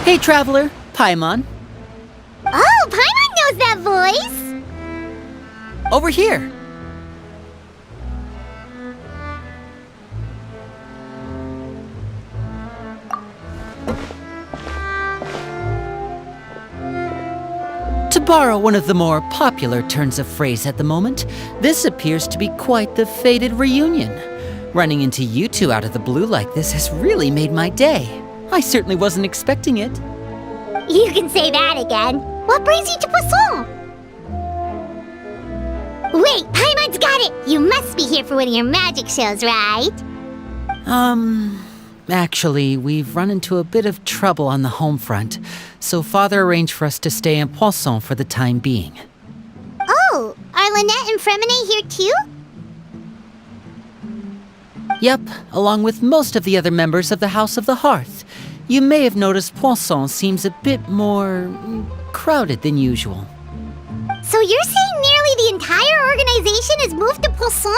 Hey, traveler, Paimon. Oh, Paimon knows that voice! Over here. To borrow one of the more popular turns of phrase at the moment, this appears to be quite the fated reunion. Running into you two out of the blue like this has really made my day. I certainly wasn't expecting it. You can say that again. What brings you to Poisson? Wait, Paimon's got it! You must be here for one of your magic shows, right? Actually, we've run into a bit of trouble on the home front, so Father arranged for us to stay in Poisson for the time being. Oh, are Lynette and Fremine here too? Yep, along with most of the other members of the House of the Hearth. You may have noticed Poisson seems a bit more crowded than usual. So you're saying nearly the entire organization has moved to Poisson?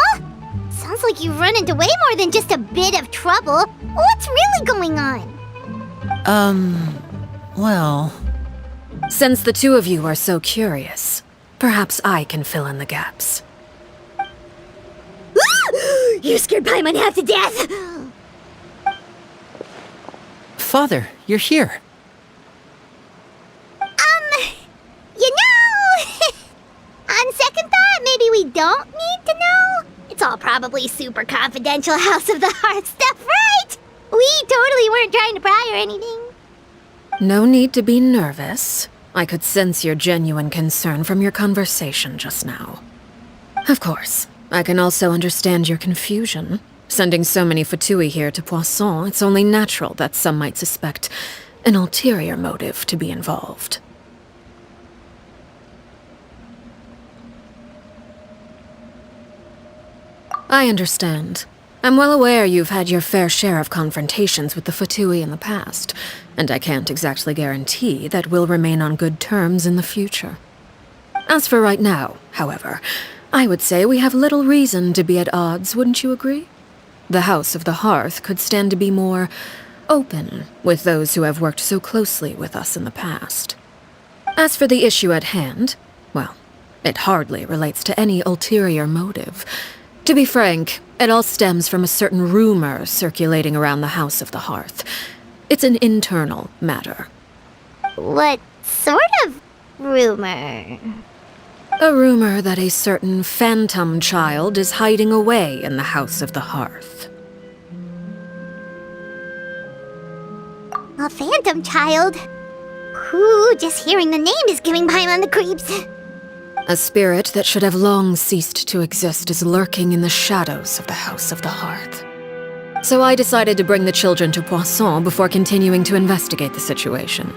Sounds like you've run into way more than just a bit of trouble. What's really going on? Well... Since the two of you are so curious, perhaps I can fill in the gaps. You scared Paimon half to death! Father, you're here. You know... on second thought, maybe we don't need to know? It's all probably super confidential House of the Hearth stuff, right? We totally weren't trying to pry or anything. No need to be nervous. I could sense your genuine concern from your conversation just now. Of course, I can also understand your confusion. Sending so many Fatui here to Poisson, it's only natural that some might suspect an ulterior motive to be involved. I understand. I'm well aware you've had your fair share of confrontations with the Fatui in the past, and I can't exactly guarantee that we'll remain on good terms in the future. As for right now, however, I would say we have little reason to be at odds, wouldn't you agree? The House of the Hearth could stand to be more open with those who have worked so closely with us in the past. As for the issue at hand, well, it hardly relates to any ulterior motive. To be frank, it all stems from a certain rumor circulating around the House of the Hearth. It's an internal matter. What sort of rumor? A rumor that a certain phantom child is hiding away in the House of the Hearth. A phantom child? Ooh, just hearing the name is giving Paimon the creeps. A spirit that should have long ceased to exist is lurking in the shadows of the House of the Hearth. So I decided to bring the children to Poisson before continuing to investigate the situation.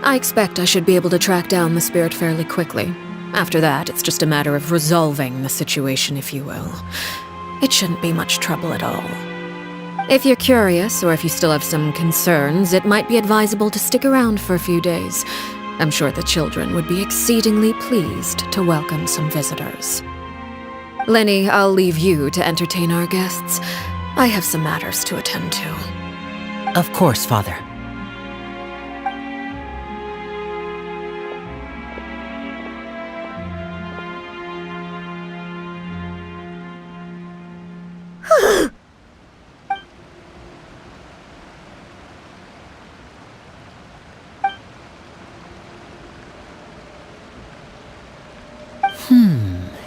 I expect I should be able to track down the spirit fairly quickly. After that, it's just a matter of resolving the situation, if you will. It shouldn't be much trouble at all. If you're curious, or if you still have some concerns, it might be advisable to stick around for a few days. I'm sure the children would be exceedingly pleased to welcome some visitors. Lenny, I'll leave you to entertain our guests. I have some matters to attend to. Of course, Father.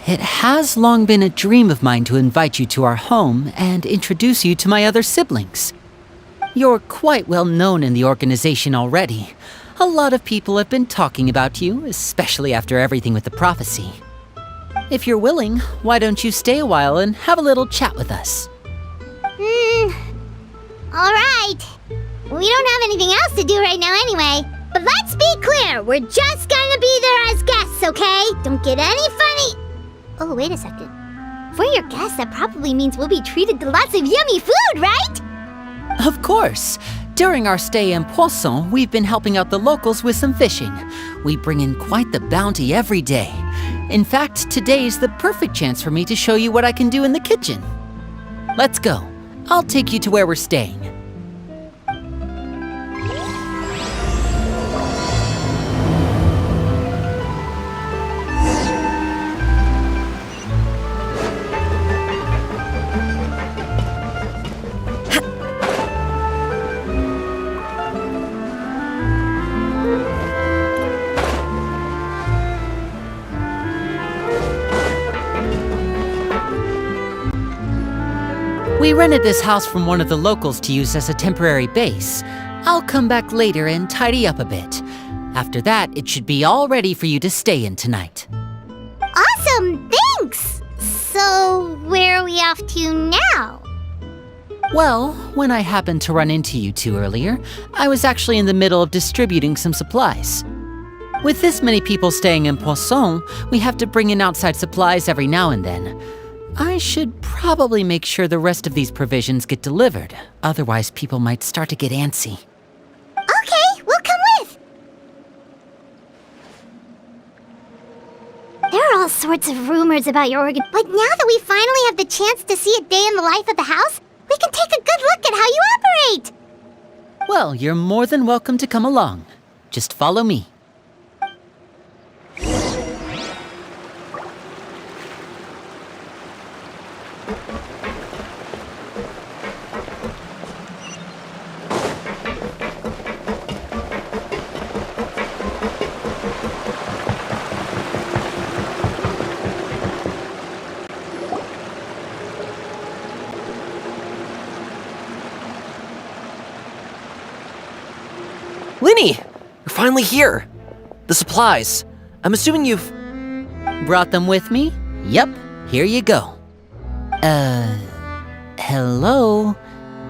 It has long been a dream of mine to invite you to our home and introduce you to my other siblings. You're quite well known in the organization already. A lot of people have been talking about you, especially after everything with the prophecy. If you're willing, why don't you stay a while and have a little chat with us? Alright. We don't have anything else to do right now anyway. But let's be clear, we're just gonna be there as guests, okay? Don't get any funny... Oh, wait a second. For your guests, that probably means we'll be treated to lots of yummy food, right? Of course. During our stay in Poisson, we've been helping out the locals with some fishing. We bring in quite the bounty every day. In fact, today's the perfect chance for me to show you what I can do in the kitchen. Let's go. I'll take you to where we're staying. We rented this house from one of the locals to use as a temporary base. I'll come back later and tidy up a bit. After that, it should be all ready for you to stay in tonight. Awesome, thanks! So, where are we off to now? Well, when I happened to run into you two earlier, I was actually in the middle of distributing some supplies. With this many people staying in Poisson, we have to bring in outside supplies every now and then. I should probably make sure the rest of these provisions get delivered, otherwise people might start to get antsy. Okay, we'll come with! There are all sorts of rumors about your organ, but now that we finally have the chance to see a day in the life of the house, we can take a good look at how you operate! Well, you're more than welcome to come along. Just follow me. Linny! You're finally here! The supplies. I'm assuming you've... Brought them with me? Yep, here you go. Hello?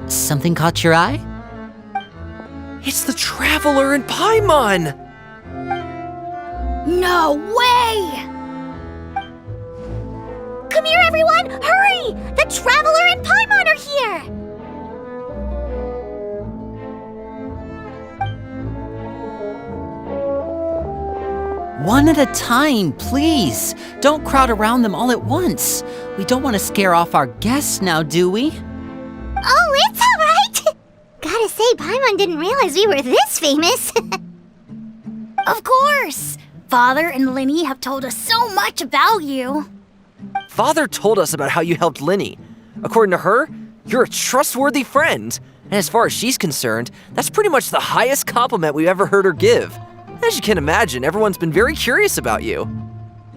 Something caught your eye? It's the Traveler in Paimon! No way! Come here, everyone! Hurry! The Traveler and Paimon are here! One at a time, please. Don't crowd around them all at once. We don't want to scare off our guests now, do we? Oh, it's all right! Gotta say, Paimon didn't realize we were this famous. Of course! Father and Linny have told us so much about you. Father told us about how you helped Linny. According to her, you're a trustworthy friend. And as far as she's concerned, that's pretty much the highest compliment we've ever heard her give. As you can imagine, everyone's been very curious about you.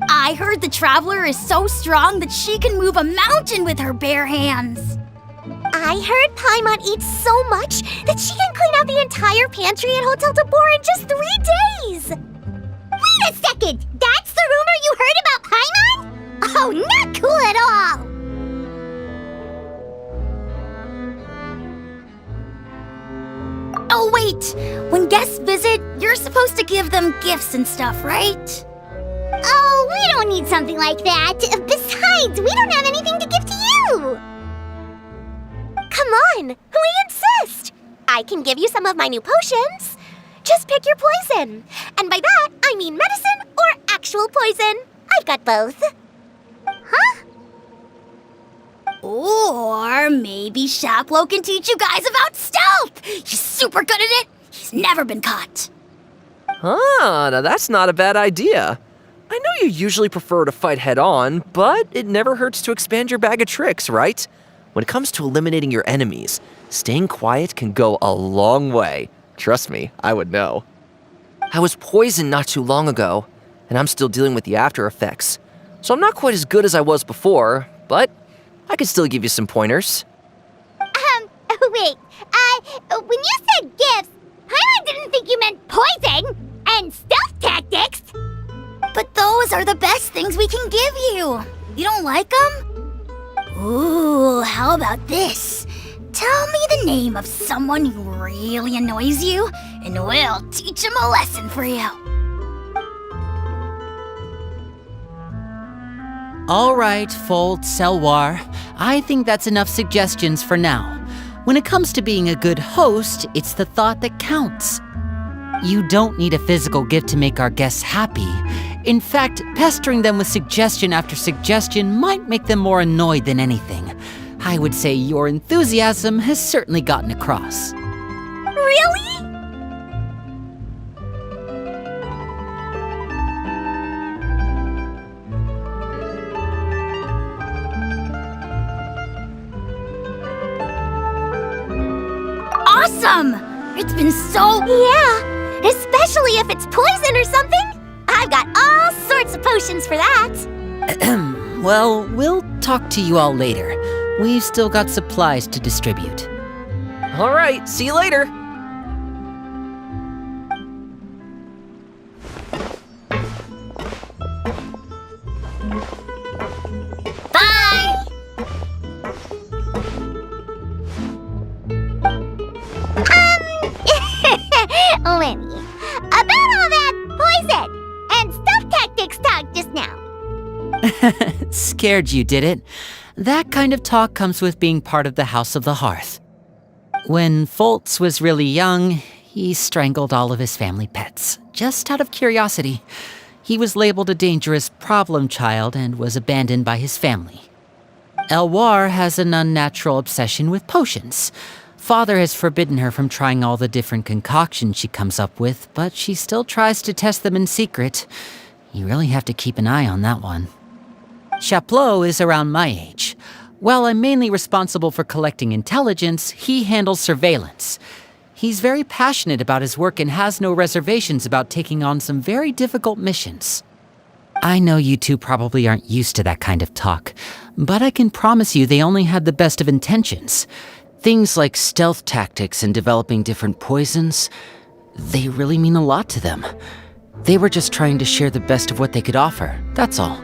I heard the Traveler is so strong that she can move a mountain with her bare hands. I heard Paimon eats so much that she can clean out the entire pantry at Hotel de Boer in just 3 days! Wait a second! That's the rumor you heard about Paimon? Oh, not cool at all! Oh wait, when guests visit, you're supposed to give them gifts and stuff, right? Oh, we don't need something like that. Besides, we don't have anything to give to you! Come on, we insist! I can give you some of my new potions. Just pick your poison. And by that, I mean medicine or actual poison. I've got both. Huh? Or maybe Shaplo can teach you guys about stealth! He's super good at it! He's never been caught! Ah, now that's not a bad idea. I know you usually prefer to fight head-on, but it never hurts to expand your bag of tricks, right? When it comes to eliminating your enemies, staying quiet can go a long way. Trust me, I would know. I was poisoned not too long ago, and I'm still dealing with the after effects. So I'm not quite as good as I was before, but I can still give you some pointers. Wait, when you said gifts, Paimon didn't think you meant poison and stealth tactics. But those are the best things we can give you! You don't like them? Ooh, how about this? Tell me the name of someone who really annoys you, and we'll teach him a lesson for you. All right, Fold, Selwar. I think that's enough suggestions for now. When it comes to being a good host, it's the thought that counts. You don't need a physical gift to make our guests happy. In fact, pestering them with suggestion after suggestion might make them more annoyed than anything. I would say your enthusiasm has certainly gotten across. Really? Awesome! It's been so... Yeah, especially if it's poison or something. I've got all sorts of potions for that. Well, we'll talk to you all later. We've still got supplies to distribute. All right, see you later. Bye! Lenny, about all that poison and stuff tactics talk just now. Scared you, did it? That kind of talk comes with being part of the House of the Hearth. When Foltz was really young, he strangled all of his family pets, just out of curiosity. He was labeled a dangerous problem child and was abandoned by his family. Elwar has an unnatural obsession with potions. Father has forbidden her from trying all the different concoctions she comes up with, but she still tries to test them in secret. You really have to keep an eye on that one. Chaplot is around my age. While I'm mainly responsible for collecting intelligence, he handles surveillance. He's very passionate about his work and has no reservations about taking on some very difficult missions. I know you two probably aren't used to that kind of talk, but I can promise you they only had the best of intentions. Things like stealth tactics and developing different poisons, they really mean a lot to them. They were just trying to share the best of what they could offer, that's all.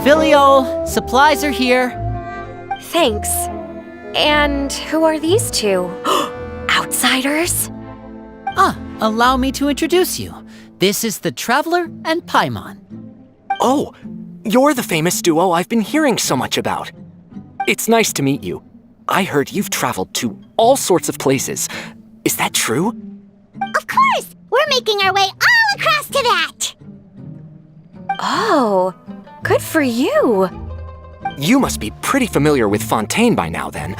Filio, supplies are here. Thanks. And who are these two? Outsiders? Allow me to introduce you. This is the Traveler and Paimon. Oh, you're the famous duo I've been hearing so much about. It's nice to meet you. I heard you've traveled to all sorts of places. Is that true? Of course! We're making our way all across to that! Oh, good for you. You must be pretty familiar with Fontaine by now, then.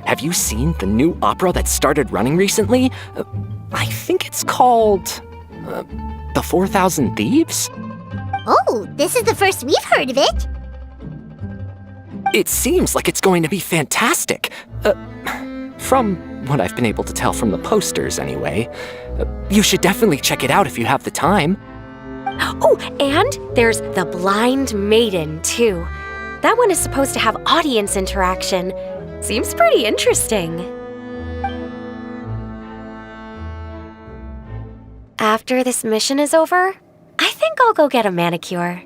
Have you seen the new opera that started running recently? I think it's called... The 4,000 Thieves? Oh, this is the first we've heard of it. It seems like it's going to be fantastic. From what I've been able to tell from the posters, anyway. You should definitely check it out if you have the time. Oh, and there's The Blind Maiden, too. That one is supposed to have audience interaction. Seems pretty interesting. After this mission is over, I think I'll go get a manicure.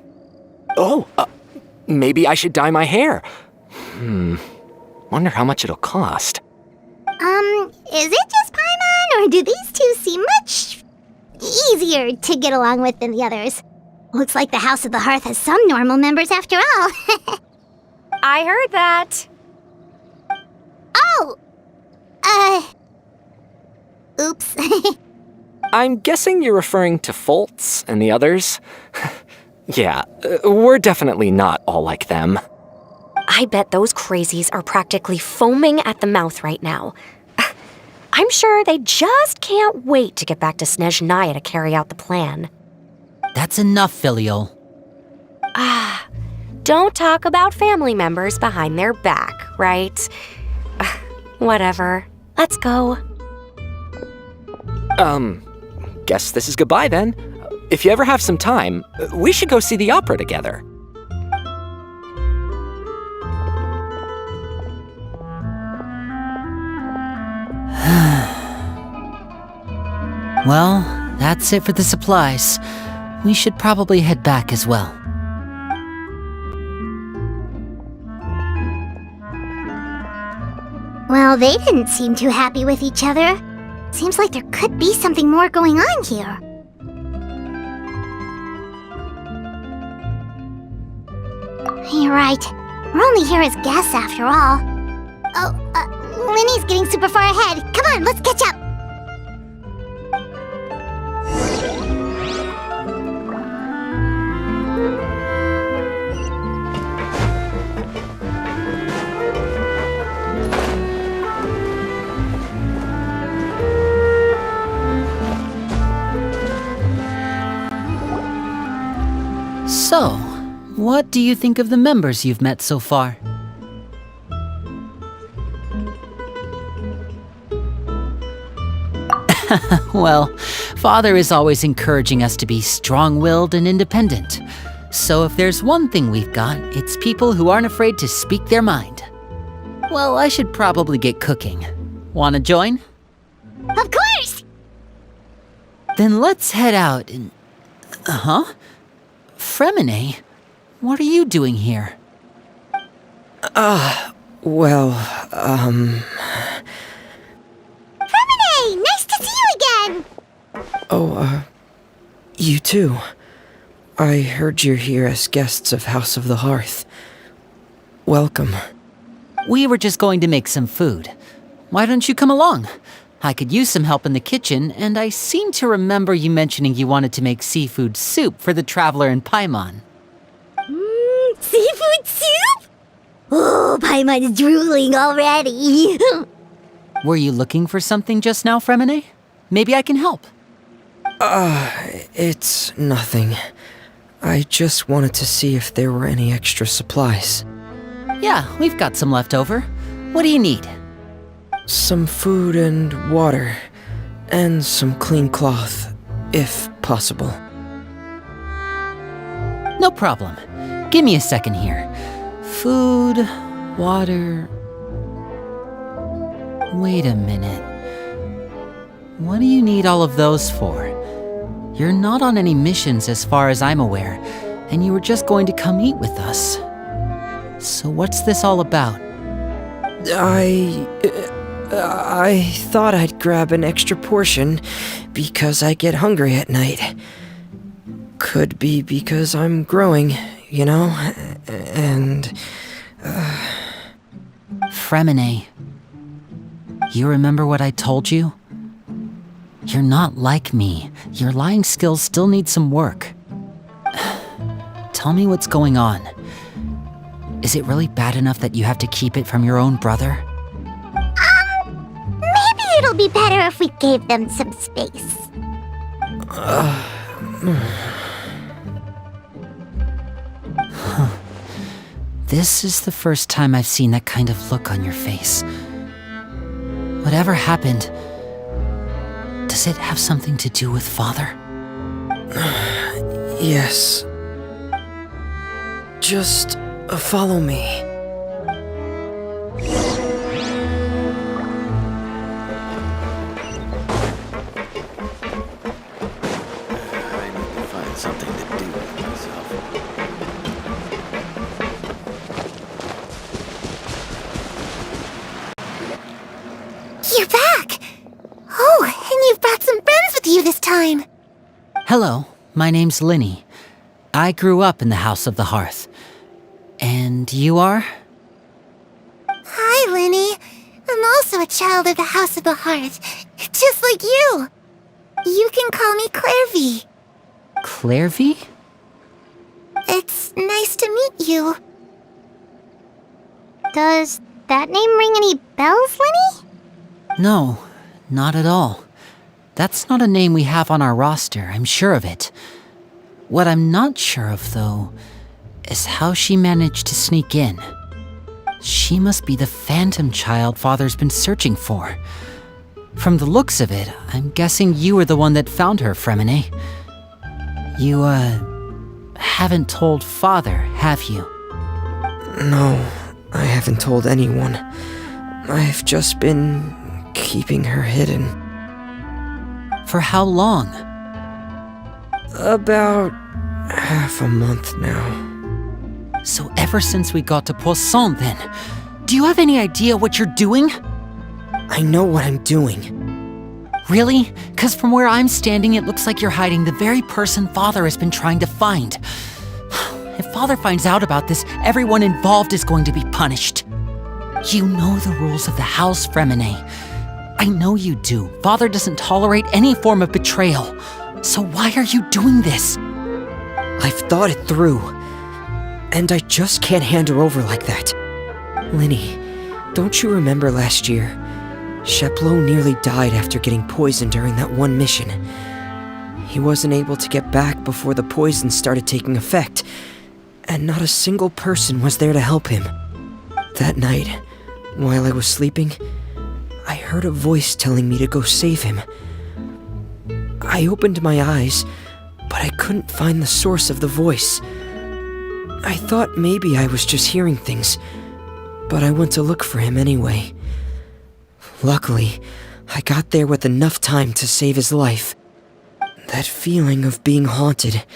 Oh, maybe I should dye my hair. Wonder how much it'll cost. Is it just Paimon, or do these two seem much easier to get along with than the others? Looks like the House of the Hearth has some normal members after all. I heard that. Oh! Oops. I'm guessing you're referring to Foltz and the others? Yeah, we're definitely not all like them. I bet those crazies are practically foaming at the mouth right now. I'm sure they just can't wait to get back to Snezhnaya to carry out the plan. That's enough, Filial. Don't talk about family members behind their back, right? Whatever. Let's go. Guess this is goodbye then. If you ever have some time, we should go see the opera together. Well, that's it for the supplies. We should probably head back as well. Well, they didn't seem too happy with each other. Seems like there could be something more going on here. You're right. We're only here as guests after all. Oh, Linny's getting super far ahead. Come on, let's catch up. What do you think of the members you've met so far? Well, Father is always encouraging us to be strong-willed and independent. So if there's one thing we've got, it's people who aren't afraid to speak their mind. Well, I should probably get cooking. Wanna join? Of course! Then let's head out and... Fremine? What are you doing here? Well, Hey, nice to see you again! you too. I heard you're here as guests of House of the Hearth. Welcome. We were just going to make some food. Why don't you come along? I could use some help in the kitchen, and I seem to remember you mentioning you wanted to make seafood soup for the traveler in Paimon. Seafood soup? Oh, Paimon's drooling already. Were you looking for something just now, Fremine? Maybe I can help. It's nothing. I just wanted to see if there were any extra supplies. Yeah, we've got some left over. What do you need? Some food and water. And some clean cloth, if possible. No problem. Give me a second here. Food, water... Wait a minute. What do you need all of those for? You're not on any missions as far as I'm aware, and you were just going to come eat with us. So what's this all about? I thought I'd grab an extra portion because I get hungry at night. Could be because I'm growing, you know, and... Fremine, you remember what I told you? You're not like me. Your lying skills still need some work. Tell me what's going on. Is it really bad enough that you have to keep it from your own brother? Maybe it'll be better if we gave them some space. This is the first time I've seen that kind of look on your face. Whatever happened, does it have something to do with Father? Yes. Just follow me. I need to find something to do with myself. You're back! Oh, and you've brought some friends with you this time. Hello, my name's Linny. I grew up in the House of the Hearth. And you are? Hi, Linny. I'm also a child of the House of the Hearth, just like you. You can call me Clairvy. Clairvy? It's nice to meet you. Does that name ring any bells, Linny? No, not at all. That's not a name we have on our roster, I'm sure of it. What I'm not sure of, though, is how she managed to sneak in. She must be the phantom child Father's been searching for. From the looks of it, I'm guessing you were the one that found her, Fremine. You, haven't told Father, have you? No, I haven't told anyone. I've just been keeping her hidden. For how long? About half a month now. So ever since we got to Poisson, then, do you have any idea what you're doing? I know what I'm doing. Really? 'Cause from where I'm standing, it looks like you're hiding the very person Father has been trying to find. If Father finds out about this, everyone involved is going to be punished. You know the rules of the house, Fremine. I know you do. Father doesn't tolerate any form of betrayal. So why are you doing this? I've thought it through. And I just can't hand her over like that. Linny, don't you remember last year? Sheplo nearly died after getting poisoned during that one mission. He wasn't able to get back before the poison started taking effect. and not a single person was there to help him. That night, while I was sleeping, I heard a voice telling me to go save him. I opened my eyes, but I couldn't find the source of the voice. I thought maybe I was just hearing things, but I went to look for him anyway. Luckily, I got there with enough time to save his life. That feeling of being haunted,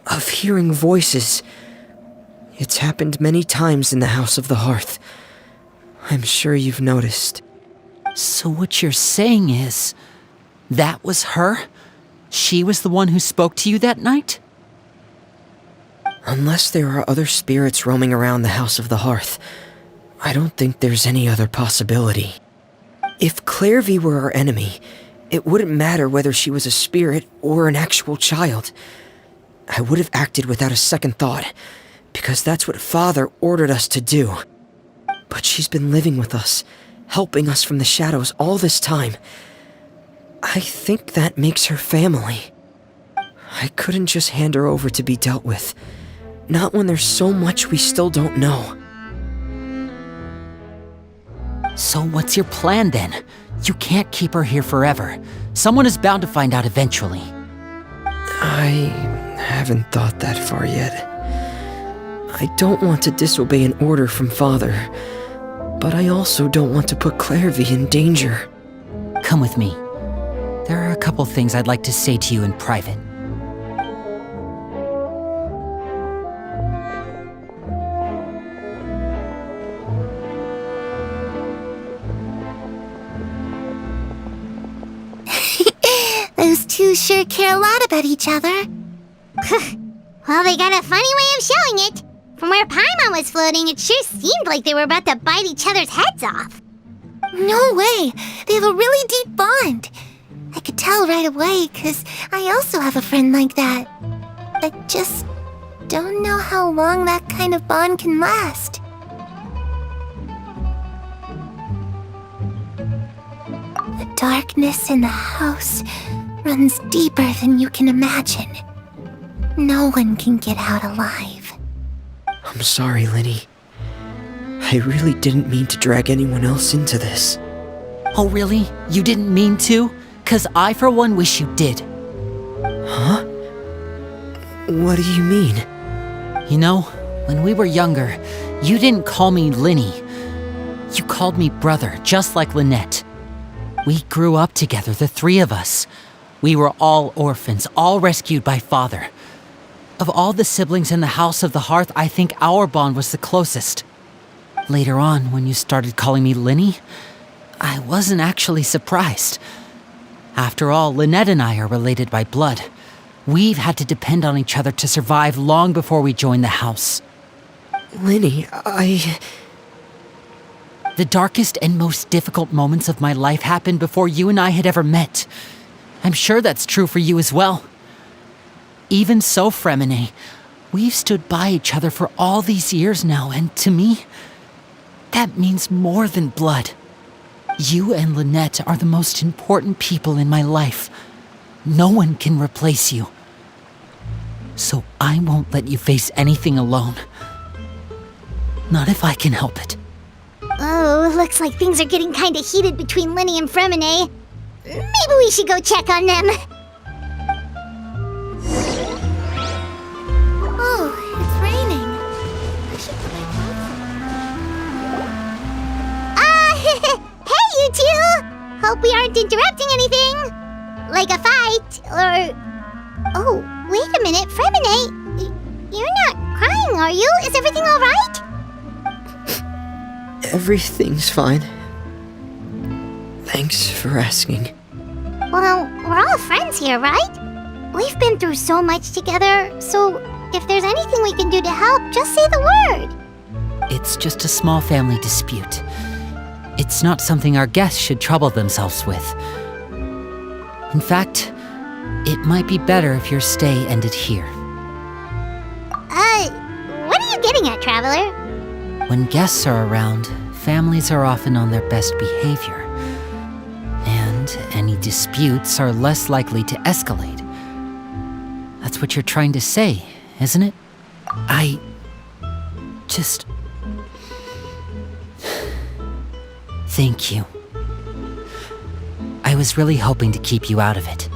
of hearing voices, it's happened many times in the House of the Hearth. I'm sure you've noticed. So what you're saying is, that was her? She was the one who spoke to you that night? Unless there are other spirits roaming around the House of the Hearth, I don't think there's any other possibility. If Knave were our enemy, it wouldn't matter whether she was a spirit or an actual child. I would have acted without a second thought, because that's what Father ordered us to do. But she's been living with us, helping us from the shadows all this time. I think that makes her family. I couldn't just hand her over to be dealt with. Not when there's so much we still don't know. So what's your plan then? You can't keep her here forever. Someone is bound to find out eventually. I haven't thought that far yet. I don't want to disobey an order from Father, but I also don't want to put Knave in danger. Come with me. There are a couple things I'd like to say to you in private. Those two sure care a lot about each other. Well, they got a funny way of showing it. From where Paimon was floating, it sure seemed like they were about to bite each other's heads off. No way! They have a really deep bond. I could tell right away, 'cause I also have a friend like that. I just don't know how long that kind of bond can last. The darkness in the house runs deeper than you can imagine. No one can get out alive. I'm sorry, Linny. I really didn't mean to drag anyone else into this. Oh really? You didn't mean to? 'Cause I for one wish you did. Huh? What do you mean? You know, when we were younger, you didn't call me Linny. You called me brother, just like Lynette. We grew up together, the three of us. We were all orphans, all rescued by Father. Of all the siblings in the House of the Hearth, I think our bond was the closest. Later on, when you started calling me Linny, I wasn't actually surprised. After all, Lynette and I are related by blood. We've had to depend on each other to survive long before we joined the house. Linny, The darkest and most difficult moments of my life happened before you and I had ever met. I'm sure that's true for you as well. Even so, Fremine, we've stood by each other for all these years now, and to me, that means more than blood. You and Lynette are the most important people in my life. No one can replace you. So I won't let you face anything alone. Not if I can help it. Oh, looks like things are getting kinda heated between Linny and Fremine. Maybe we should go check on them. Oh, it's raining. I should put my clothes on. Hey, you two! Hope we aren't interrupting anything. Like a fight, or... Oh, wait a minute, Fremine. You're not crying, are you? Is everything alright? everything's fine. Thanks for asking. Well, we're all friends here, right? We've been through so much together, so if there's anything we can do to help, just say the word. It's just a small family dispute. It's not something our guests should trouble themselves with. In fact, it might be better if your stay ended here. What are you getting at, Traveler? When guests are around, families are often on their best behavior. And any disputes are less likely to escalate. That's what you're trying to say, isn't it? I Just... Thank you. I was really hoping to keep you out of it.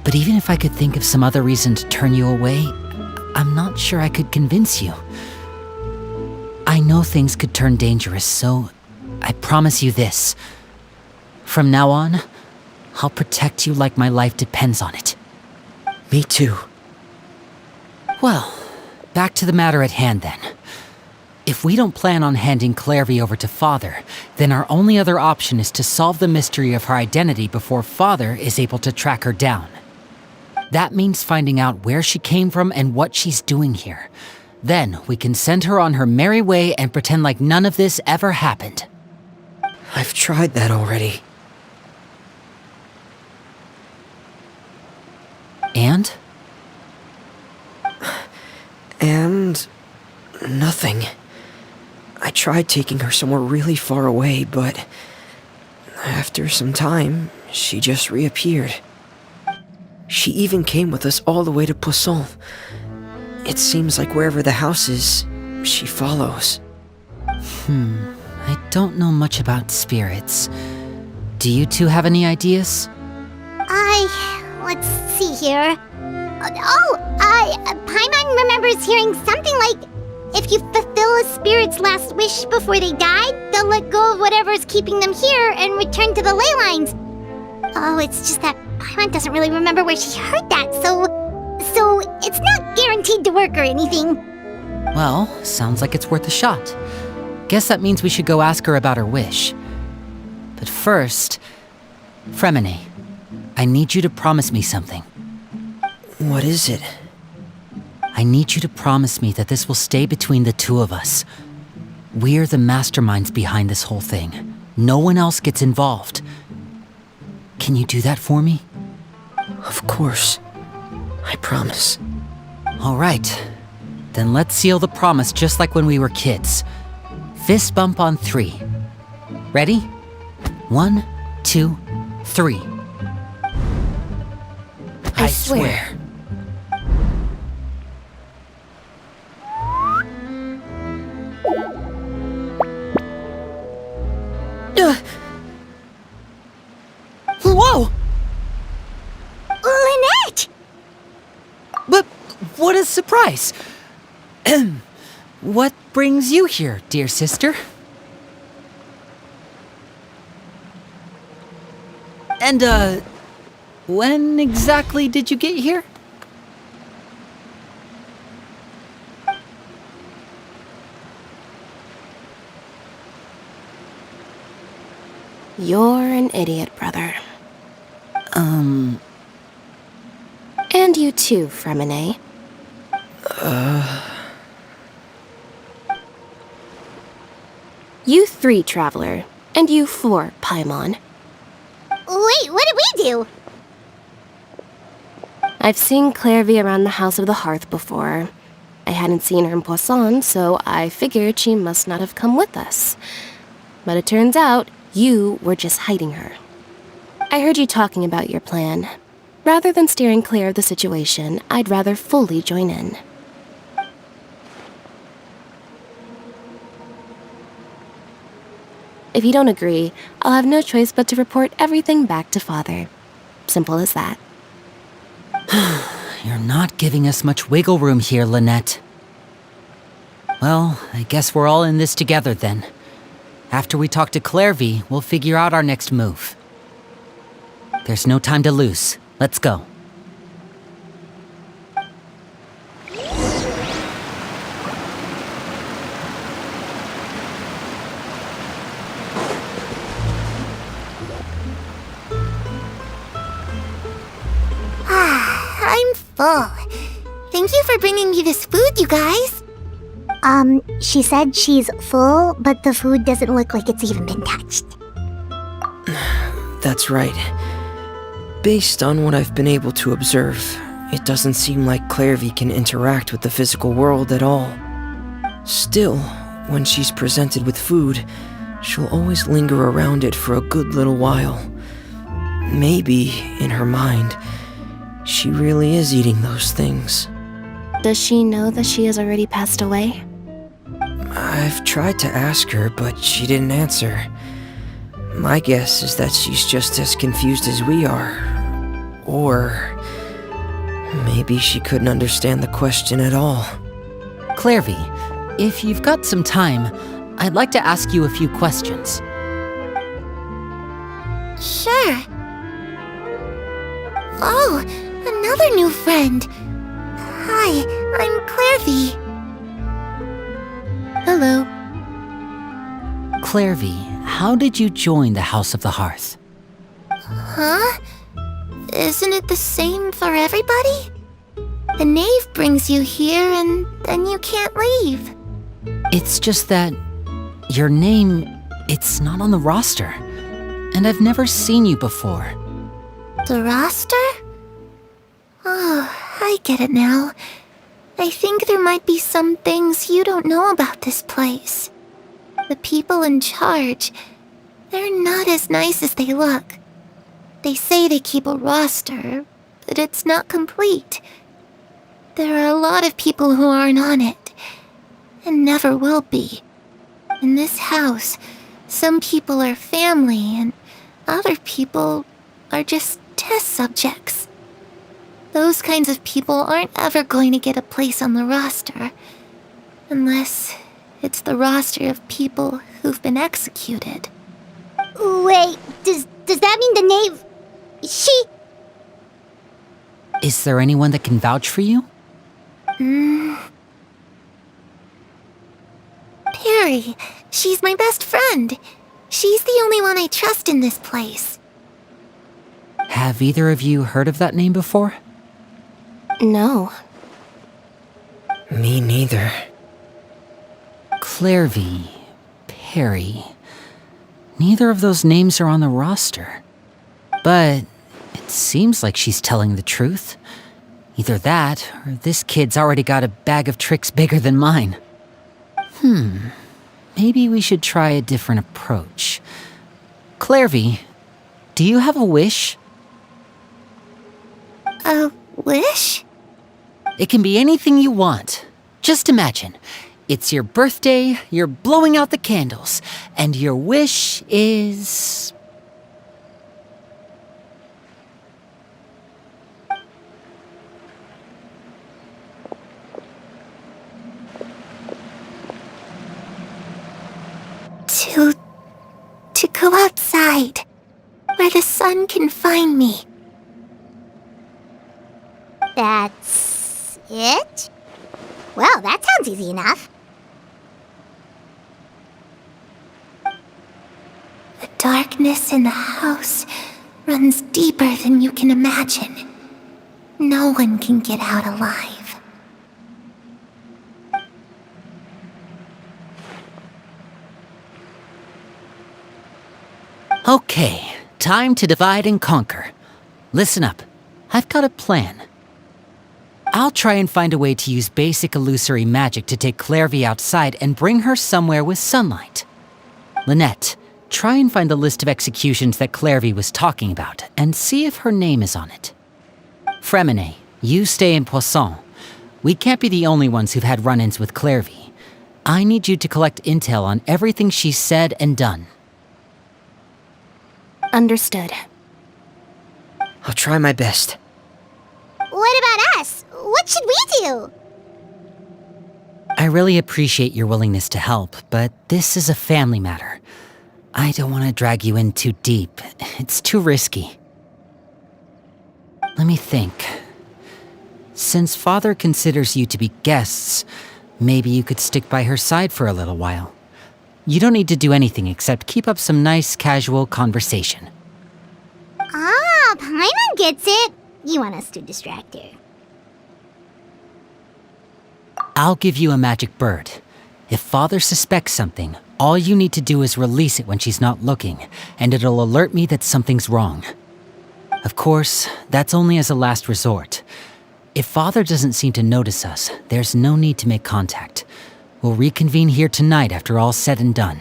But even if I could think of some other reason to turn you away, I'm not sure I could convince you. I know things could turn dangerous, so I promise you this. From now on, I'll protect you like my life depends on it. Me too. Well, back to the matter at hand then. If we don't plan on handing Clairvy over to Father, then our only other option is to solve the mystery of her identity before Father is able to track her down. That means finding out where she came from and what she's doing here. Then we can send her on her merry way and pretend like none of this ever happened. I've tried that already. And? And... nothing. I tried taking her somewhere really far away, but... after some time, she just reappeared. She even came with us all the way to Poisson. It seems like wherever the house is, she follows. I don't know much about spirits. Do you two have any ideas? Let's see here. Paimon remembers hearing something like, if you fulfill a spirit's last wish before they die, they'll let go of whatever's keeping them here and return to the ley lines. Oh, it's just that Paimon doesn't really remember where she heard that, so it's not guaranteed to work or anything. Well, sounds like it's worth a shot. Guess that means we should go ask her about her wish. But first, Fremine, I need you to promise me something. What is it? I need you to promise me that this will stay between the two of us. We're the masterminds behind this whole thing. No one else gets involved. Can you do that for me? Of course. I promise. All right. Then let's seal the promise just like when we were kids. Fist bump on 3. Ready? 1, 2, 3. I swear. Whoa! Lynette! But what a surprise! What brings you here, dear sister? And, when exactly did you get here? You're an idiot, brother. And you too, Fremine. You 3, Traveler. And you 4, Paimon. Wait, what did we do? I've seen Clairvy around the House of the Hearth before. I hadn't seen her in Poisson, so I figured she must not have come with us. But it turns out, you were just hiding her. I heard you talking about your plan. Rather than steering clear of the situation, I'd rather fully join in. If you don't agree, I'll have no choice but to report everything back to Father. Simple as that. You're not giving us much wiggle room here, Lynette. Well, I guess we're all in this together then. After we talk to Clairvy, we'll figure out our next move. There's no time to lose. Let's go. I'm full. Thank you for bringing me this food, you guys. She said she's full, but the food doesn't look like it's even been touched. That's right. Based on what I've been able to observe, it doesn't seem like Clairvy can interact with the physical world at all. Still, when she's presented with food, she'll always linger around it for a good little while. Maybe, in her mind, she really is eating those things. Does she know that she has already passed away? I've tried to ask her, but she didn't answer. My guess is that she's just as confused as we are. Or maybe she couldn't understand the question at all. Clairvy, if you've got some time, I'd like to ask you a few questions. Sure. Oh, another new friend. Hi, I'm Clairvy. Hello. Clairvy, how did you join the House of the Hearth? Huh? Isn't it the same for everybody? The Knave brings you here and then you can't leave. It's just that your name, it's not on the roster. And I've never seen you before. The roster? Oh, I get it now. I think there might be some things you don't know about this place. The people in charge, they're not as nice as they look. They say they keep a roster, but it's not complete. There are a lot of people who aren't on it, and never will be. In this house, some people are family, and other people are just test subjects. Those kinds of people aren't ever going to get a place on the roster, unless it's the roster of people who've been executed. Wait, does that mean the Knave... She... Is there anyone that can vouch for you? Perry, she's my best friend. She's the only one I trust in this place. Have either of you heard of that name before? No. Me neither. Clairvy, Perry. Neither of those names are on the roster. But it seems like she's telling the truth. Either that, or this kid's already got a bag of tricks bigger than mine. Maybe we should try a different approach. Clairvy, do you have a wish? A wish? It can be anything you want. Just imagine. It's your birthday, you're blowing out the candles, and your wish is... To go outside, where the sun can find me. That's... it? Well, that sounds easy enough. The darkness in the house runs deeper than you can imagine. No one can get out alive. Okay, time to divide and conquer. Listen up, I've got a plan. I'll try and find a way to use basic illusory magic to take Clairvy outside and bring her somewhere with sunlight. Lynette, try and find the list of executions that Clairvy was talking about and see if her name is on it. Fremine, you stay in Poisson. We can't be the only ones who've had run-ins with Clairvy. I need you to collect intel on everything she's said and done. Understood. I'll try my best. What about us? What should we do? I really appreciate your willingness to help, but this is a family matter. I don't want to drag you in too deep. It's too risky. Let me think. Since Father considers you to be guests, maybe you could stick by her side for a little while. You don't need to do anything except keep up some nice, casual conversation. Ah, Paimon gets it. You want us to distract her. I'll give you a magic bird. If Father suspects something, all you need to do is release it when she's not looking, and it'll alert me that something's wrong. Of course, that's only as a last resort. If Father doesn't seem to notice us, there's no need to make contact. We'll reconvene here tonight after all's said and done.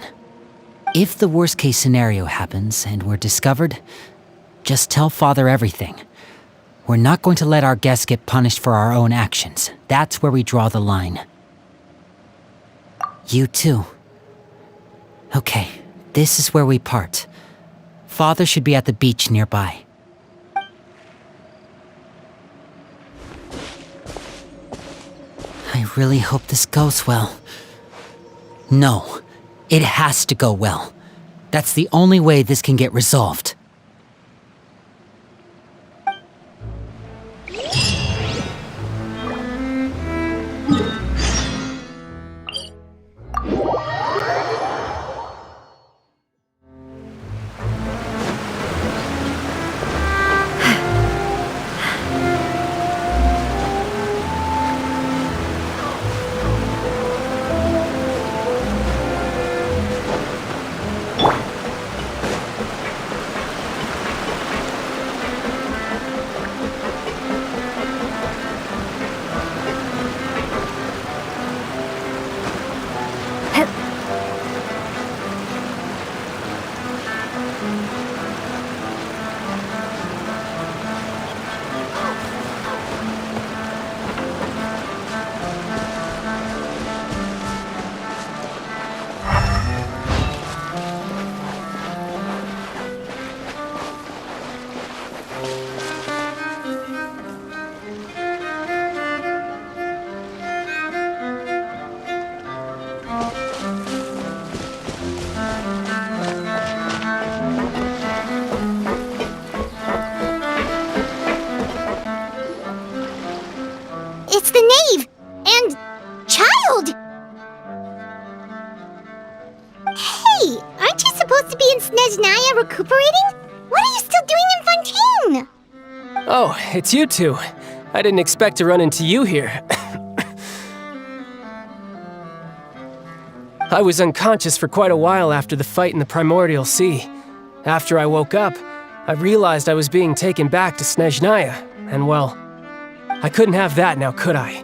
If the worst-case scenario happens and we're discovered, just tell Father everything. We're not going to let our guests get punished for our own actions. That's where we draw the line. You too. Okay, this is where we part. Father should be at the beach nearby. I really hope this goes well. No, it has to go well. That's the only way this can get resolved. It's the Knave! And... child! Hey, aren't you supposed to be in Snezhnaya recuperating? What are you still doing in Fontaine? Oh, it's you two. I didn't expect to run into you here. I was unconscious for quite a while after the fight in the Primordial Sea. After I woke up, I realized I was being taken back to Snezhnaya, and well, I couldn't have that now, could I?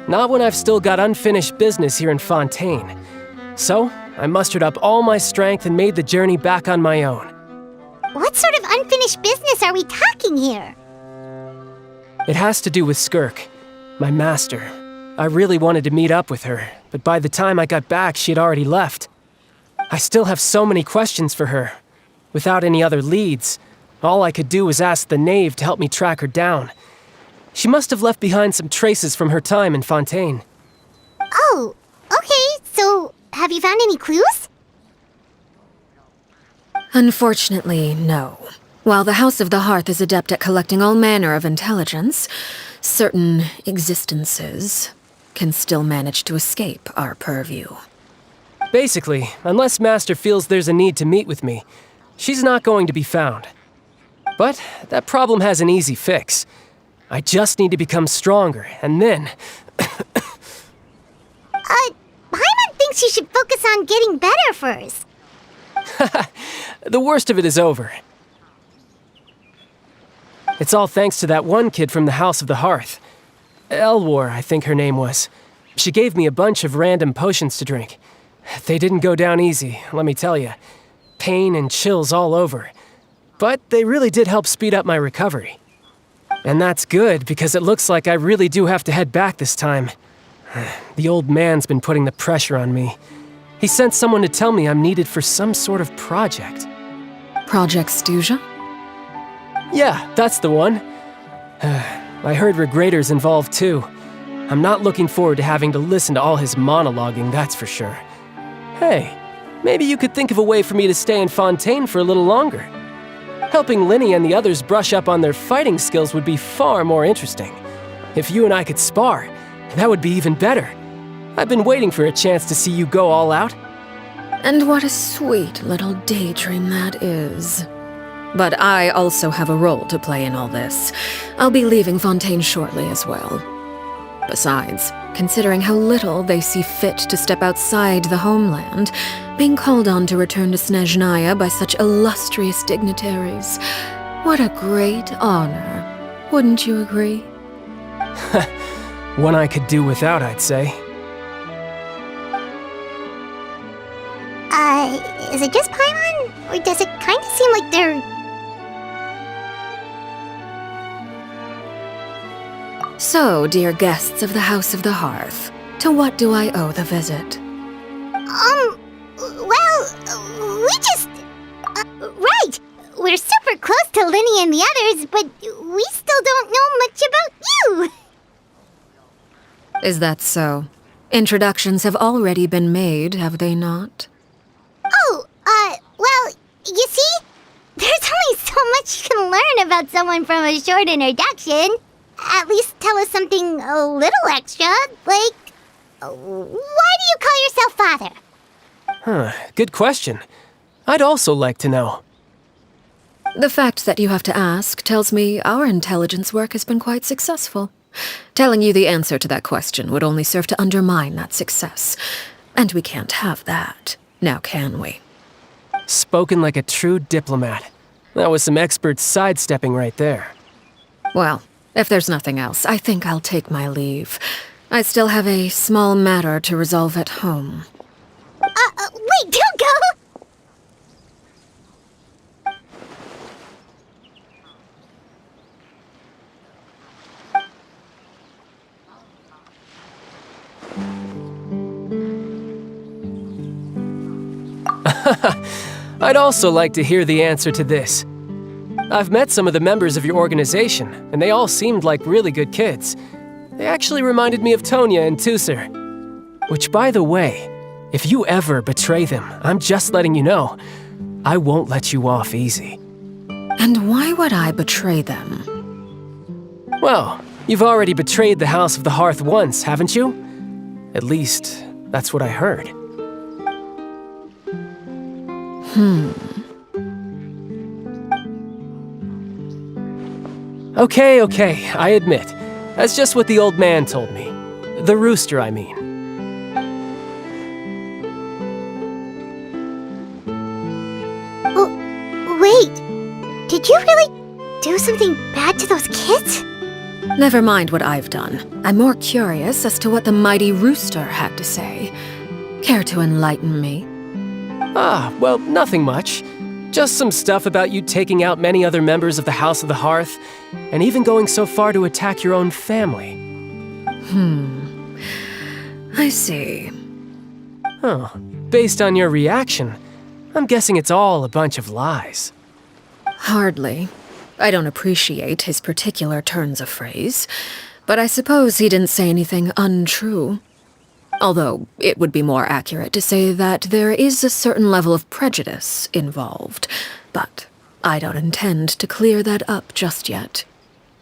Not when I've still got unfinished business here in Fontaine. So, I mustered up all my strength and made the journey back on my own. What sort of unfinished business are we talking here? It has to do with Skirk, my master. I really wanted to meet up with her, but by the time I got back, she had already left. I still have so many questions for her. Without any other leads, all I could do was ask the Knave to help me track her down. She must have left behind some traces from her time in Fontaine. Oh, okay, so have you found any clues? Unfortunately, no. While the House of the Hearth is adept at collecting all manner of intelligence, certain existences can still manage to escape our purview. Basically, unless Master feels there's a need to meet with me, she's not going to be found. But that problem has an easy fix. I just need to become stronger, and then... Paimon thinks you should focus on getting better first. The worst of it is over. It's all thanks to that one kid from the House of the Hearth. Elwar, I think her name was. She gave me a bunch of random potions to drink. They didn't go down easy, let me tell you. Pain and chills all over. But they really did help speed up my recovery. And that's good, because it looks like I really do have to head back this time. The old man's been putting the pressure on me. He sent someone to tell me I'm needed for some sort of project. Project Stuja? Yeah, that's the one. I heard Regrader's involved too. I'm not looking forward to having to listen to all his monologuing, that's for sure. Hey, maybe you could think of a way for me to stay in Fontaine for a little longer. Helping Linny and the others brush up on their fighting skills would be far more interesting. If you and I could spar, that would be even better. I've been waiting for a chance to see you go all out. And what a sweet little daydream that is. But I also have a role to play in all this. I'll be leaving Fontaine shortly as well. Besides, considering how little they see fit to step outside the homeland, being called on to return to Snezhnaya by such illustrious dignitaries, what a great honor. Wouldn't you agree? One I could do without, I'd say. Is it just Paimon? Or does it kind of seem like they're... So, dear guests of the House of the Hearth, to what do I owe the visit? Well, we just... right! We're super close to Linny and the others, but we still don't know much about you! Is that so? Introductions have already been made, have they not? Oh, well, you see? There's only so much you can learn about someone from a short introduction. At least tell us something a little extra, like... why do you call yourself father? Huh, good question. I'd also like to know. The fact that you have to ask tells me our intelligence work has been quite successful. Telling you the answer to that question would only serve to undermine that success. And we can't have that, now can we? Spoken like a true diplomat. That was some expert sidestepping right there. Well, if there's nothing else, I think I'll take my leave. I still have a small matter to resolve at home. Wait, don't go! I'd also like to hear the answer to this. I've met some of the members of your organization, and they all seemed like really good kids. They actually reminded me of Tonya and Tusser. Which, by the way, if you ever betray them, I'm just letting you know, I won't let you off easy. And why would I betray them? Well, you've already betrayed the House of the Hearth once, haven't you? At least, that's what I heard. Okay, I admit. That's just what the old man told me. The rooster, I mean. Oh, wait. Did you really do something bad to those kids? Never mind what I've done. I'm more curious as to what the mighty rooster had to say. Care to enlighten me? Well, nothing much. Just some stuff about you taking out many other members of the House of the Hearth, and even going so far to attack your own family. I see. Oh, based on your reaction, I'm guessing it's all a bunch of lies. Hardly. I don't appreciate his particular turns of phrase, but I suppose he didn't say anything untrue. Although, it would be more accurate to say that there is a certain level of prejudice involved, but I don't intend to clear that up just yet.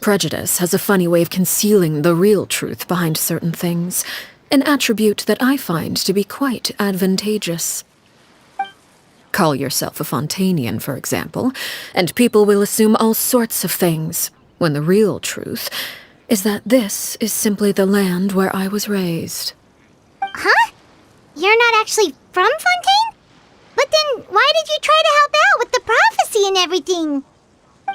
Prejudice has a funny way of concealing the real truth behind certain things, an attribute that I find to be quite advantageous. Call yourself a Fontanian, for example, and people will assume all sorts of things, when the real truth is that this is simply the land where I was raised. Huh? You're not actually from Fontaine? But then why did you try to help out with the prophecy and everything?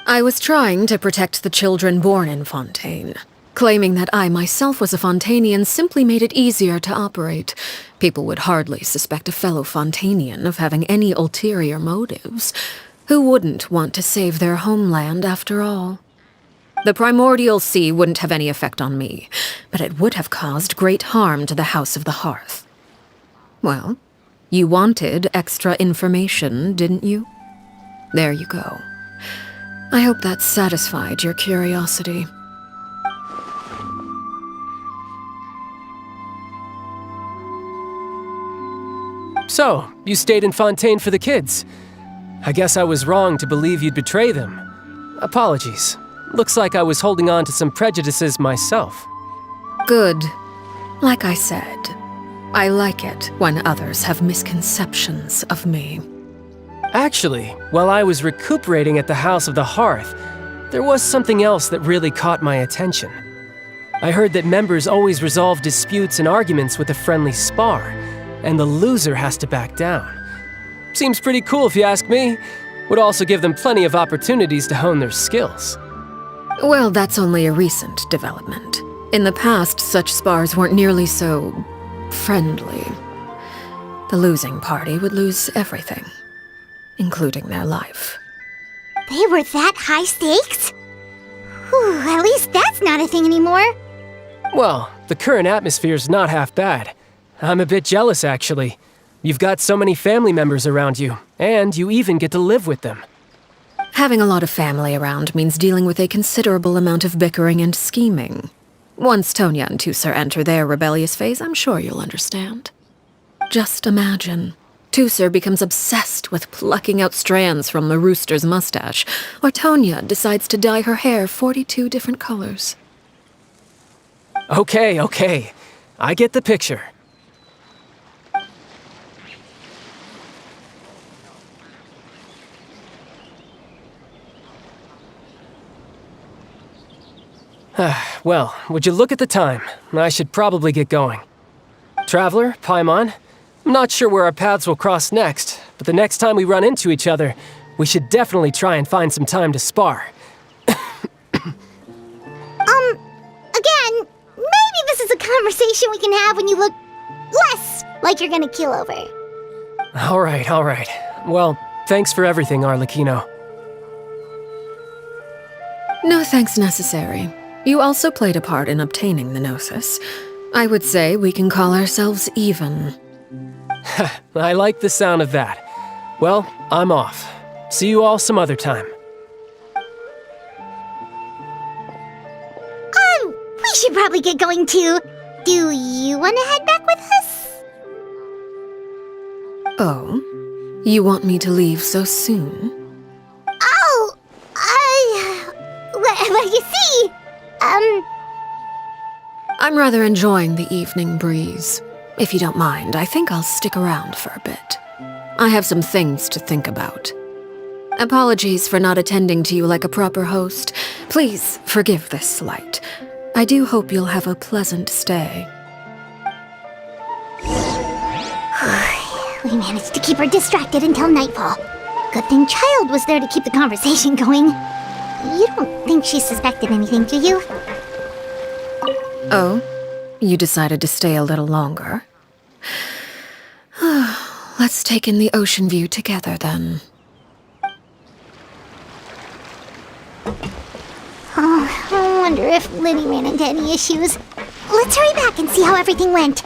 I was trying to protect the children born in Fontaine. Claiming that I myself was a Fontanian simply made it easier to operate. People would hardly suspect a fellow Fontanian of having any ulterior motives. Who wouldn't want to save their homeland after all? The primordial sea wouldn't have any effect on me, but it would have caused great harm to the House of the Hearth. Well, you wanted extra information, didn't you? There you go. I hope that satisfied your curiosity. So, you stayed in Fontaine for the kids. I guess I was wrong to believe you'd betray them. Apologies. Looks like I was holding on to some prejudices myself. Good. Like I said, I like it when others have misconceptions of me. Actually, while I was recuperating at the House of the Hearth, there was something else that really caught my attention. I heard that members always resolve disputes and arguments with a friendly spar, and the loser has to back down. Seems pretty cool if you ask me. Would also give them plenty of opportunities to hone their skills. Well, that's only a recent development. In the past, such spars weren't nearly so friendly. The losing party would lose everything, including their life. They were that high stakes? Whew, at least that's not a thing anymore. Well, the current atmosphere's not half bad. I'm a bit jealous, actually. You've got so many family members around you, and you even get to live with them. Having a lot of family around means dealing with a considerable amount of bickering and scheming. Once Tonya and Tusar enter their rebellious phase, I'm sure you'll understand. Just imagine. Tusar becomes obsessed with plucking out strands from the rooster's mustache, or Tonya decides to dye her hair 42 different colors. Okay. I get the picture. Well, would you look at the time? I should probably get going. Traveler, Paimon, I'm not sure where our paths will cross next, but the next time we run into each other, we should definitely try and find some time to spar. Again, maybe this is a conversation we can have when you look less like you're gonna keel over. All right. Well, thanks for everything, Arlecchino. No thanks necessary. You also played a part in obtaining the Gnosis. I would say we can call ourselves even. I like the sound of that. Well, I'm off. See you all some other time. We should probably get going too. Do you want to head back with us? Oh? You want me to leave so soon? Oh, well, you see, I'm rather enjoying the evening breeze. If you don't mind, I think I'll stick around for a bit. I have some things to think about. Apologies for not attending to you like a proper host. Please forgive this slight. I do hope you'll have a pleasant stay. We managed to keep her distracted until nightfall. Good thing Child was there to keep the conversation going. You don't think she suspected anything, do you? Oh? You decided to stay a little longer? Let's take in the ocean view together, then. Oh, I wonder if Liddy ran into any issues. Let's hurry back and see how everything went.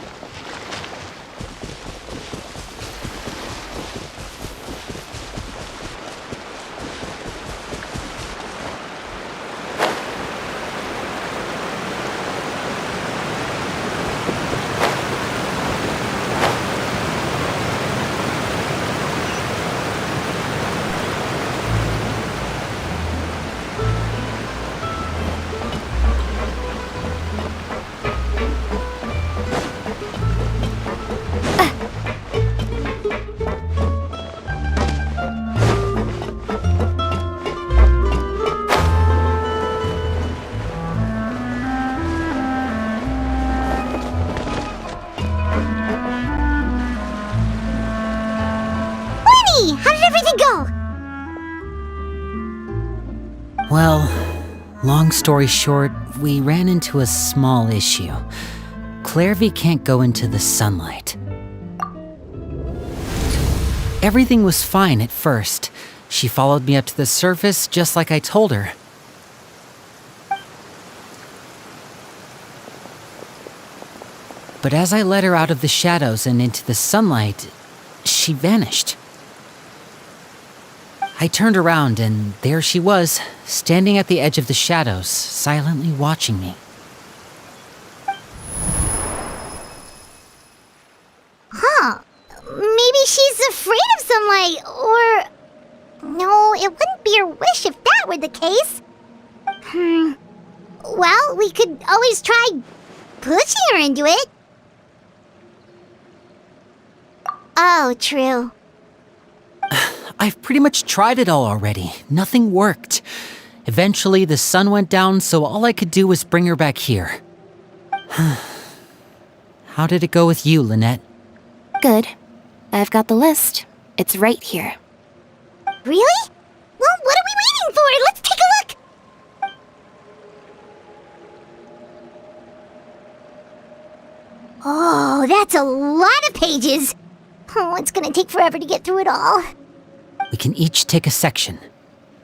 How did everything go? Well, long story short, we ran into a small issue. Clairvy can't go into the sunlight. Everything was fine at first. She followed me up to the surface just like I told her. But as I led her out of the shadows and into the sunlight, she vanished. I turned around and there she was, standing at the edge of the shadows, silently watching me. Huh. Maybe she's afraid of sunlight, or... No, it wouldn't be her wish if that were the case. Well, we could always try pushing her into it. Oh, true. I've pretty much tried it all already. Nothing worked. Eventually, the sun went down, so all I could do was bring her back here. How did it go with you, Lynette? Good. I've got the list. It's right here. Really? Well, what are we waiting for? Let's take a look! Oh, that's a lot of pages. Oh, it's gonna take forever to get through it all. We can each take a section.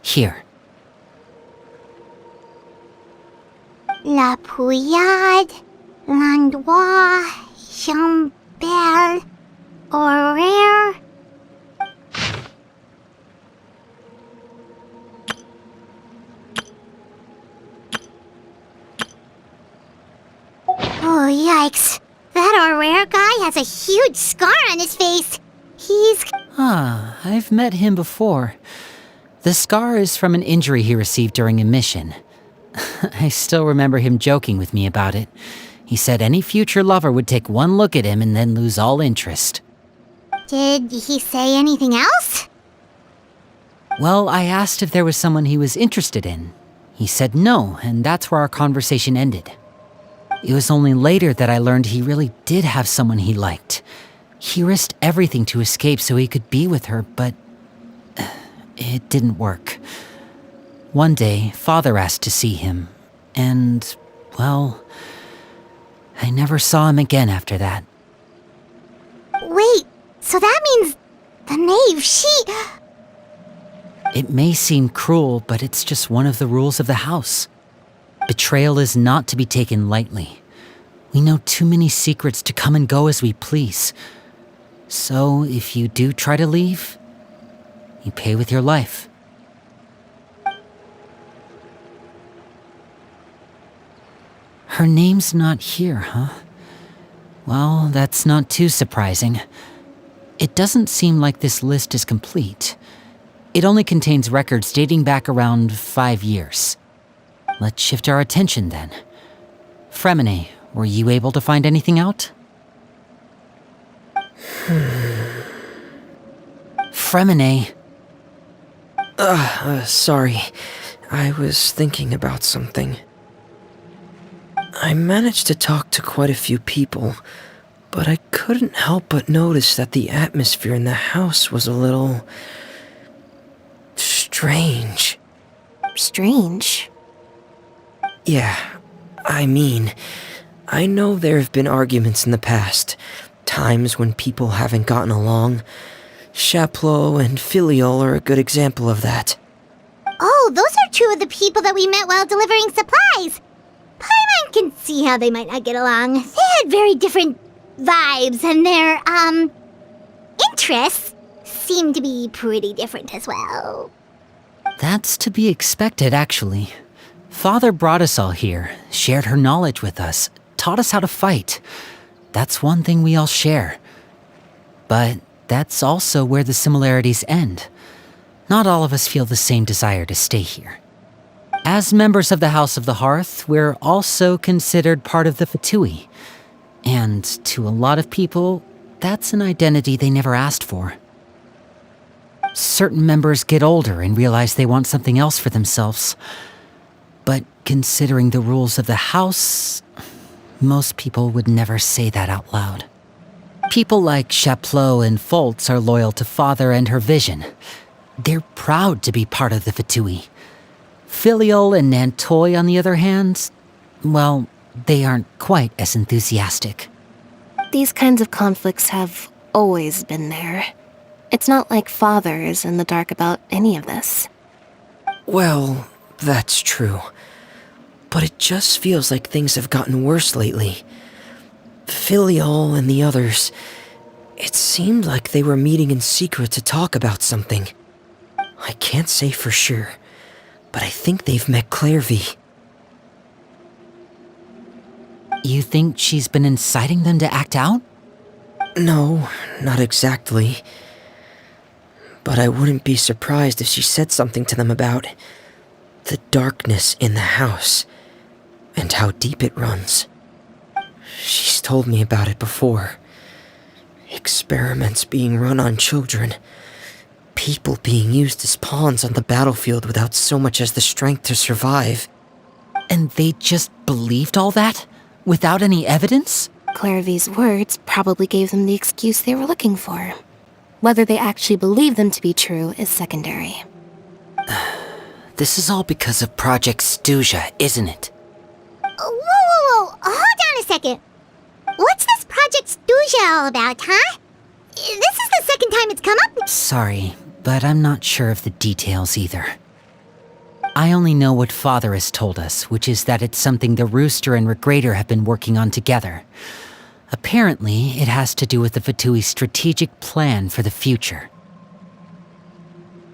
Here. La Pouillade, L'Endroit, Chambel, or rare? Oh, yikes. That or rare guy has a huge scar on his face. He's... Ah, I've met him before. The scar is from an injury he received during a mission. I still remember him joking with me about it. He said any future lover would take one look at him and then lose all interest. Did he say anything else? Well, I asked if there was someone he was interested in. He said no, and that's where our conversation ended. It was only later that I learned he really did have someone he liked. He risked everything to escape so he could be with her, but it didn't work. One day, Father asked to see him, and, well, I never saw him again after that. Wait, so that means the Knave, she... It may seem cruel, but it's just one of the rules of the house. Betrayal is not to be taken lightly. We know too many secrets to come and go as we please. So, if you do try to leave, you pay with your life. Her name's not here, huh? Well, that's not too surprising. It doesn't seem like this list is complete. It only contains records dating back around 5 years. Let's shift our attention then. Fremine, were you able to find anything out? Fremine. Sorry. I was thinking about something. I managed to talk to quite a few people, but I couldn't help but notice that the atmosphere in the house was a little... strange. Strange? Yeah, I mean, I know there have been arguments in the past, times when people haven't gotten along. Chaplot and Filiol are a good example of that. Oh, those are two of the people that we met while delivering supplies. Paimon can see how they might not get along. They had very different vibes, and their, interests seem to be pretty different as well. That's to be expected, actually. Father brought us all here, shared her knowledge with us, taught us how to fight. That's one thing we all share. But that's also where the similarities end. Not all of us feel the same desire to stay here. As members of the House of the Hearth, we're also considered part of the Fatui. And to a lot of people, that's an identity they never asked for. Certain members get older and realize they want something else for themselves. But considering the rules of the house, most people would never say that out loud. People like Chaplot and Foltz are loyal to Father and her vision. They're proud to be part of the Fatui. Filiol and Nantoy, on the other hand, well, they aren't quite as enthusiastic. These kinds of conflicts have always been there. It's not like Father is in the dark about any of this. Well, that's true. But it just feels like things have gotten worse lately. Filiol and the others, it seemed like they were meeting in secret to talk about something. I can't say for sure, but I think they've met Clairvy. You think she's been inciting them to act out? No, not exactly. But I wouldn't be surprised if she said something to them about the darkness in the house and how deep it runs. She's told me about it before. Experiments being run on children. People being used as pawns on the battlefield without so much as the strength to survive. And they just believed all that? Without any evidence? Clairvy's words probably gave them the excuse they were looking for. Whether they actually believe them to be true is secondary. This is all because of Project Stuja, isn't it? Whoa. Hold on a second. What's this Project Stuja all about, huh? This is the second time it's come up. Sorry, but I'm not sure of the details either. I only know what Father has told us, which is that it's something the Rooster and Regrader have been working on together. Apparently, it has to do with the Fatui's strategic plan for the future.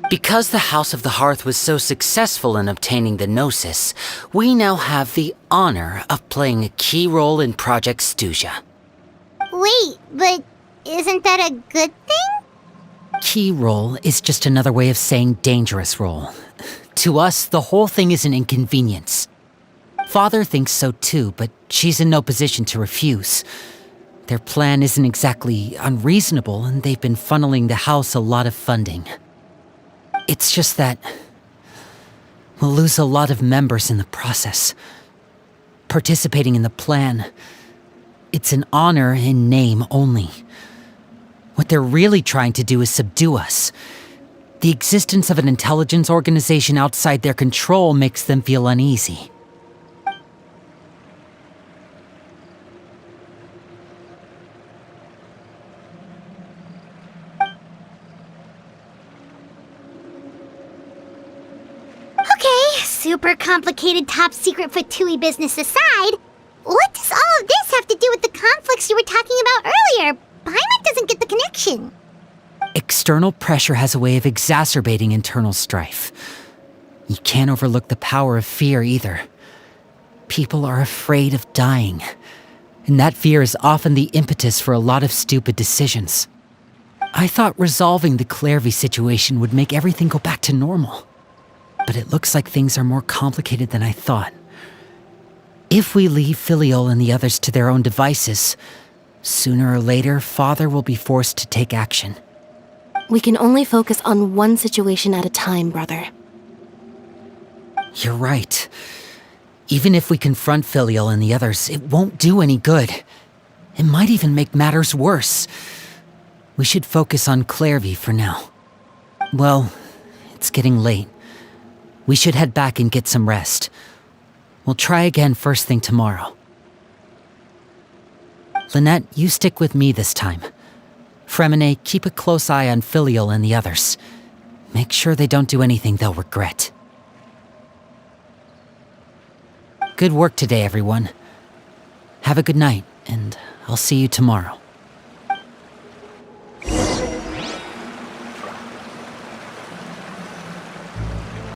Because the House of the Hearth was so successful in obtaining the Gnosis, we now have the honor of playing a key role in Project Stuja. Wait, but isn't that a good thing? Key role is just another way of saying dangerous role. To us, the whole thing is an inconvenience. Father thinks so too, but she's in no position to refuse. Their plan isn't exactly unreasonable, and they've been funneling the house a lot of funding. It's just that we'll lose a lot of members in the process. Participating in the plan, it's an honor in name only. What they're really trying to do is subdue us. The existence of an intelligence organization outside their control makes them feel uneasy. Super complicated top secret Fatui business aside, what does all of this have to do with the conflicts you were talking about earlier? Paimon doesn't get the connection. External pressure has a way of exacerbating internal strife. You can't overlook the power of fear either. People are afraid of dying, and that fear is often the impetus for a lot of stupid decisions. I thought resolving the Knave situation would make everything go back to normal. But it looks like things are more complicated than I thought. If we leave Filiol and the others to their own devices, sooner or later, Father will be forced to take action. We can only focus on one situation at a time, brother. You're right. Even if we confront Filiol and the others, it won't do any good. It might even make matters worse. We should focus on Knave for now. Well, it's getting late. We should head back and get some rest. We'll try again first thing tomorrow. Lynette, you stick with me this time. Fremine, keep a close eye on Filiol and the others. Make sure they don't do anything they'll regret. Good work today, everyone. Have a good night, and I'll see you tomorrow.